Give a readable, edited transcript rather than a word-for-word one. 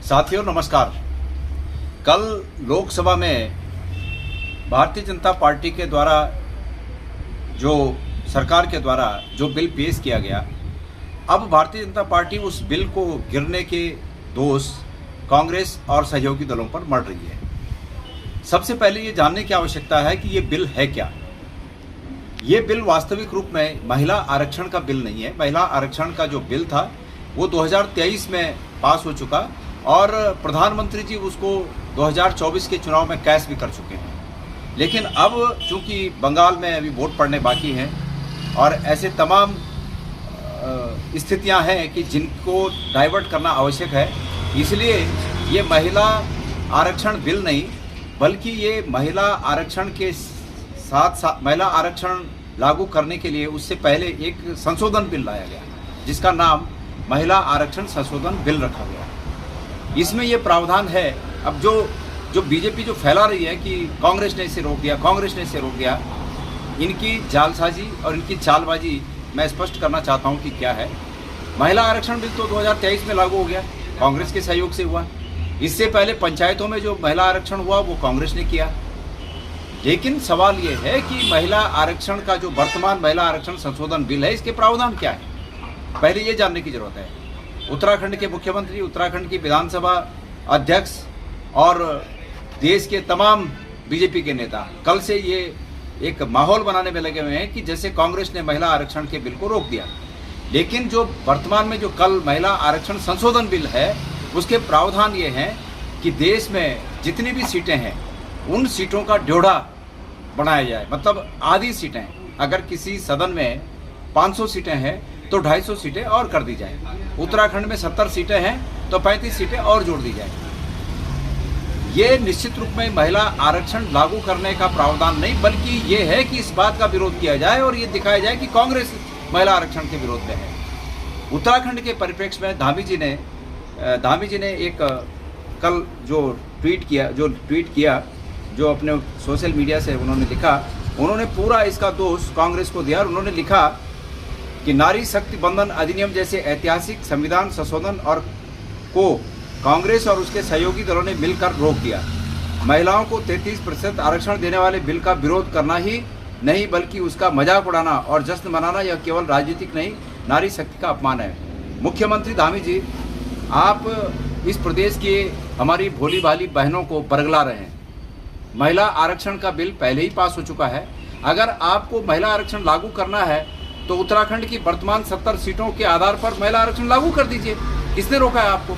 साथियों नमस्कार। कल लोकसभा में भारतीय जनता पार्टी के द्वारा जो सरकार के द्वारा जो बिल पेश किया गया, अब भारतीय जनता पार्टी उस बिल को गिरने के दोष कांग्रेस और सहयोगी दलों पर मढ़ रही है। सबसे पहले ये जानने की आवश्यकता है कि ये बिल है क्या। ये बिल वास्तविक रूप में महिला आरक्षण का बिल नहीं है। महिला आरक्षण का जो बिल था वो 2023 में पास हो चुका और प्रधानमंत्री जी उसको 2024 के चुनाव में कैश भी कर चुके हैं। लेकिन अब चूंकि बंगाल में अभी वोट पड़ने बाकी हैं और ऐसे तमाम स्थितियां हैं कि जिनको डाइवर्ट करना आवश्यक है, इसलिए ये महिला आरक्षण बिल नहीं बल्कि ये महिला आरक्षण के साथ महिला आरक्षण लागू करने के लिए उससे पहले एक संशोधन बिल लाया गया जिसका नाम महिला आरक्षण संशोधन बिल रखा गया। इसमें ये प्रावधान है, अब जो बीजेपी जो फैला रही है कि कांग्रेस ने इसे रोक दिया, कांग्रेस ने इसे रोक दिया, इनकी जालसाजी और इनकी चालबाजी मैं स्पष्ट करना चाहता हूं कि क्या है। महिला आरक्षण बिल तो 2023 में लागू हो गया, कांग्रेस के सहयोग से हुआ। इससे पहले पंचायतों में जो महिला आरक्षण हुआ वो कांग्रेस ने किया। लेकिन सवाल ये है कि महिला आरक्षण का जो वर्तमान महिला आरक्षण संशोधन बिल है, इसके प्रावधान क्या है, पहले ये जानने की जरूरत है। उत्तराखंड के मुख्यमंत्री, उत्तराखंड की विधानसभा अध्यक्ष और देश के तमाम बीजेपी के नेता कल से ये एक माहौल बनाने में लगे हुए हैं कि जैसे कांग्रेस ने महिला आरक्षण के बिल को रोक दिया। लेकिन जो वर्तमान में जो कल महिला आरक्षण संशोधन बिल है उसके प्रावधान ये हैं कि देश में जितनी भी सीटें हैं उन सीटों का ड्योढ़ा बढ़ाया जाए। मतलब आधी सीटें, अगर किसी सदन में 500 सीटें हैं तो 250 सीटें और कर दी जाए। उत्तराखंड में 70 सीटें हैं तो 35 सीटें और जोड़ दी जाए। ये निश्चित रूप में महिला आरक्षण लागू करने का प्रावधान नहीं बल्कि ये है कि इस बात का विरोध किया जाए और ये दिखाया जाए कि कांग्रेस महिला आरक्षण के विरोध में है। उत्तराखंड के परिप्रेक्ष्य में धामी जी ने एक कल जो ट्वीट किया जो अपने सोशल मीडिया से उन्होंने लिखा, उन्होंने पूरा इसका दोष कांग्रेस को दिया और उन्होंने लिखा कि नारी शक्ति बंधन अधिनियम जैसे ऐतिहासिक संविधान संशोधन और को कांग्रेस और उसके सहयोगी दलों ने मिलकर रोक दिया। महिलाओं को 33% आरक्षण देने वाले बिल का विरोध करना ही नहीं बल्कि उसका मजाक उड़ाना और जश्न मनाना यह केवल राजनीतिक नहीं, नारी शक्ति का अपमान है। मुख्यमंत्री धामी जी, आप इस प्रदेश की हमारी भोली भाली बहनों को बरगला रहे हैं। महिला आरक्षण का बिल पहले ही पास हो चुका है। अगर आपको महिला आरक्षण लागू करना है तो उत्तराखंड की वर्तमान 70 सीटों के आधार पर महिला आरक्षण लागू कर दीजिए। किसने रोका है आपको?